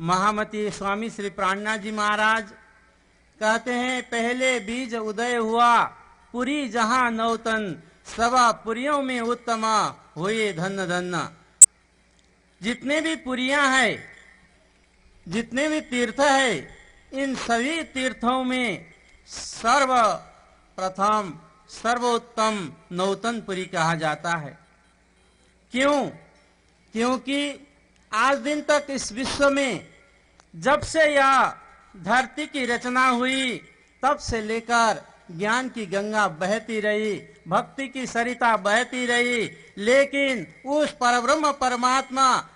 महामती स्वामी श्री प्राणनाथ जी महाराज कहते हैं, पहले बीज उदय हुआ, पुरी जहां नौतन, सवा पुरियों में उत्तमा, हुए धन्य धन्य। जितने भी पुरियां हैं, जितने भी तीर्थ है, इन सभी तीर्थों में सर्वप्रथम सर्वोत्तम नौतनपुरी कहा जाता है। क्यों? क्योंकि आज दिन तक इस विश्व में जब से यह धरती की रचना हुई, तब से लेकर ज्ञान की गंगा बहती रही, भक्ति की सरिता बहती रही, लेकिन उस परब्रह्म परमात्मा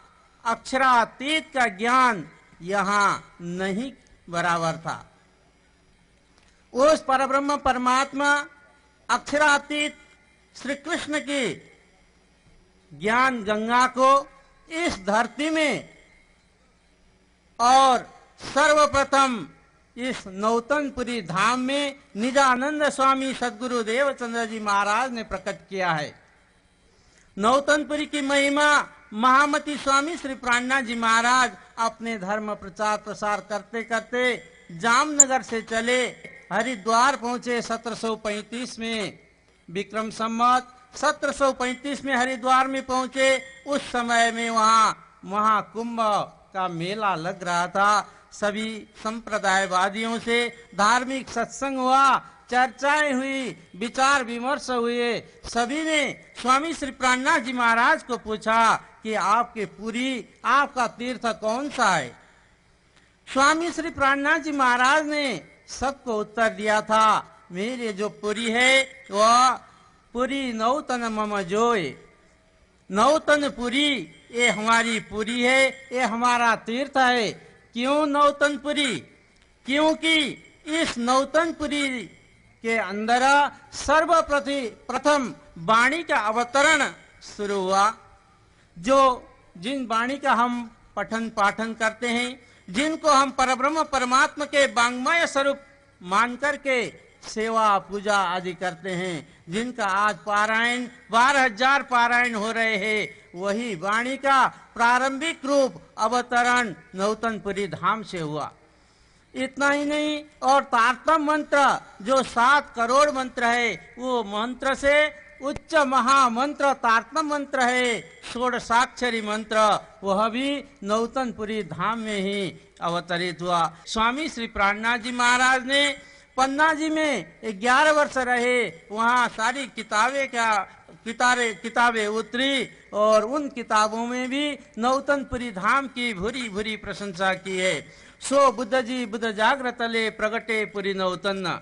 अक्षरातीत का ज्ञान यहाँ नहीं बराबर था। उस परब्रह्म परमात्मा अक्षरातीत श्री कृष्ण की ज्ञान गंगा को इस धरती में और सर्वप्रथम इस नौतनपुरी धाम में निजानंद स्वामी सद्गुरु देवचंद्र जी महाराज ने प्रकट किया है। नौतनपुरी की महिमा महामती स्वामी श्री प्राणनाथ जी महाराज अपने धर्म प्रचार प्रसार करते करते जामनगर से चले, हरिद्वार पहुंचे 1735 में, विक्रम संवत 1735 में हरिद्वार में पहुंचे। उस समय में वहां महाकुंभ का मेला लग रहा था। सभी संप्रदायवादियों से धार्मिक सत्संग हुआ, चर्चाएं हुई, विचार विमर्श हुए। सभी ने स्वामी श्री प्राणनाथ जी महाराज को पूछा कि आपके पुरी, आपका तीर्थ कौन सा है? स्वामी श्री प्राणनाथ जी महाराज ने सबको उत्तर दिया था, मेरे जो पुरी है वह पुरी नौतन मम जोय। नौतनपुरी ये हमारी पुरी है, ये हमारा तीर्थ है। क्यों नौतनपुरी? क्योंकि इस नौतनपुरी के अंदर सर्वप्रथम वाणी का अवतरण शुरू हुआ। जो जिन वाणी का हम पठन पाठन करते हैं, जिनको हम परब्रह्म परमात्मा के वांग्मय स्वरूप मान करके सेवा पूजा आदि करते हैं, जिनका आज पारायण 12,000 पारायण हो रहे हैं, वही वाणी का प्रारंभिक रूप अवतरण नौतनपुरी धाम से हुआ। इतना ही नहीं, और तारतम मंत्र जो 7 करोड़ मंत्र है, वो मंत्र से उच्च महामंत्र तारतम मंत्र है, षोडशाक्षरी मंत्र, वह भी नौतनपुरी धाम में ही अवतरित हुआ। स्वामी श्री प्राणनाथ जी महाराज ने पन्ना जी में 11 वर्ष रहे, वहाँ सारी किताबें उतरी, और उन किताबों में भी नौतनपुरी धाम की भूरी भूरी प्रशंसा की है। सो बुद्ध जी बुद्ध जागृतले प्रगटे पुरी नौतन।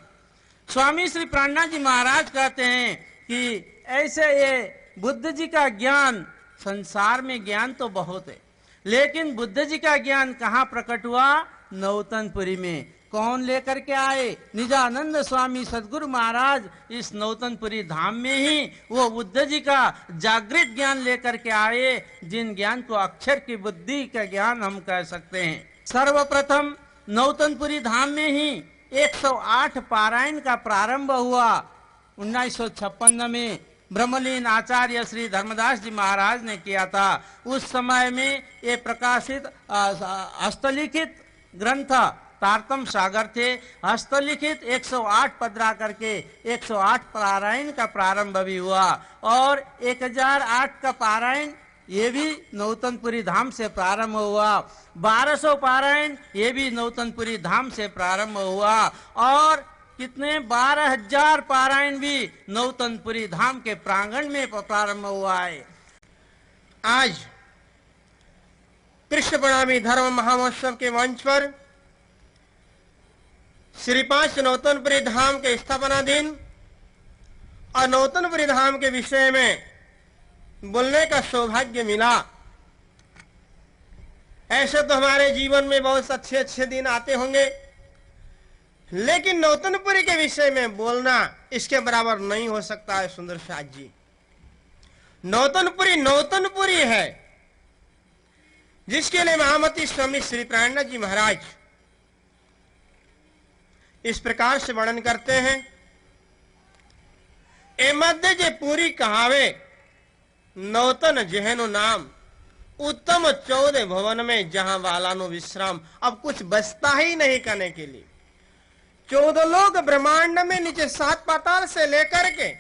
स्वामी श्री प्राणनाथ जी महाराज कहते हैं कि ऐसे ये बुद्ध जी का ज्ञान, संसार में ज्ञान तो बहुत है, लेकिन बुद्ध जी का ज्ञान कहाँ प्रकट हुआ? नौतनपुरी में। कौन लेकर के आए? निजानंद स्वामी सद्गुरु महाराज इस नौतनपुरी धाम में ही वो बुद्ध जी का जागृत ज्ञान लेकर के आए, जिन ज्ञान को अक्षर की बुद्धि का ज्ञान हम कह सकते हैं। सर्वप्रथम नौतनपुरी धाम में ही 108 पारायण का प्रारंभ हुआ। 1956 में ब्रह्मलीन आचार्य श्री धर्मदास जी महाराज ने किया था। उस समय में ये प्रकाशित हस्तलिखित ग्रंथ तारतम सागर थे। हस्तलिखित 108 पदरा करके 108 पारायण का प्रारंभ भी हुआ, और 1008 का पारायण ये भी नौतनपुरी धाम से प्रारंभ हुआ। 1200 पारायण ये भी नौतनपुरी धाम से प्रारंभ हुआ, और कितने 12,000 पारायण भी नौतनपुरी धाम के प्रांगण में प्रारंभ हुआ है। आज कृष्ण प्रणामी धर्म महामहोत्सव के मंच पर श्री 5 नौतनपुरी धाम के स्थापना दिन और नौतनपुरी धाम के विषय में बोलने का सौभाग्य मिला। ऐसे तो हमारे जीवन में बहुत अच्छे अच्छे दिन आते होंगे, लेकिन नौतनपुरी के विषय में बोलना इसके बराबर नहीं हो सकता है। सुंदर साथ जी, नौतनपुरी नौतनपुरी है, जिसके लिए महामती स्वामी श्री प्राणनाथ जी महाराज इस प्रकार से वर्णन करते हैं। ए मध्य जे पूरी कहावे नौतन जहनो नाम, उत्तम 14 भवन में जहां बालानु विश्राम। अब कुछ बचता ही नहीं करने के लिए। 14 लोग ब्रह्मांड में, नीचे 7 पाताल से लेकर के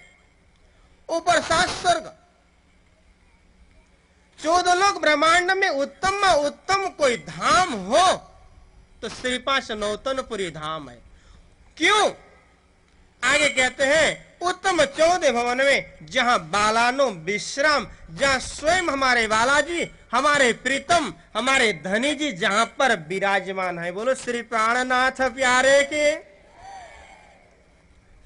ऊपर 7 स्वर्ग, 14 लोग ब्रह्मांड में उत्तम कोई धाम हो तो श्री 5 नौतनपुरी धाम है। क्यों? आगे कहते हैं उत्तम 14 भवन में जहां बालानो विश्राम, जहां स्वयं हमारे बालाजी, हमारे प्रीतम, हमारे धनी जी जहां पर विराजमान है। बोलो श्री प्राणनाथ प्यारे के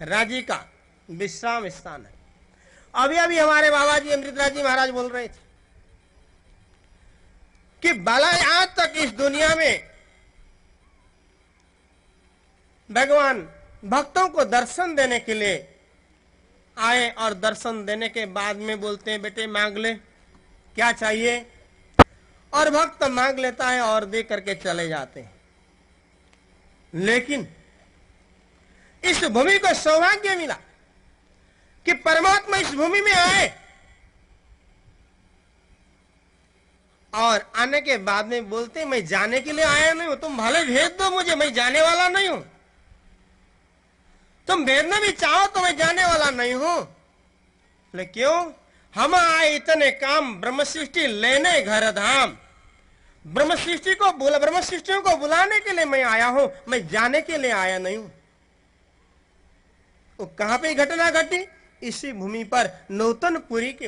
राजी का विश्राम स्थान है। अभी अभी हमारे बाबा जी अमृतराज जी महाराज बोल रहे थे कि बाला आज तक इस दुनिया में भगवान भक्तों को दर्शन देने के लिए आए और दर्शन देने के बाद में बोलते हैं बेटे मांग ले क्या चाहिए, और भक्त मांग लेता है और दे करके चले जाते हैं। लेकिन इस भूमि को सौभाग्य मिला कि परमात्मा इस भूमि में आए और आने के बाद में बोलते मैं जाने के लिए आया नहीं हूं, तुम भले भेज दो मुझे, मैं जाने वाला नहीं हूं। तुम भेजना भी चाहो तो मैं जाने वाला नहीं हूं। लेकिन क्यों? हम आए इतने काम ब्रह्म सृष्टि लेने घर धाम, ब्रह्म सृष्टियों को बुलाने के लिए मैं आया हूं, मैं जाने के लिए आया नहीं हूं। वो कहां पे घटना घटी? इसी भूमि पर नौतनपुरी के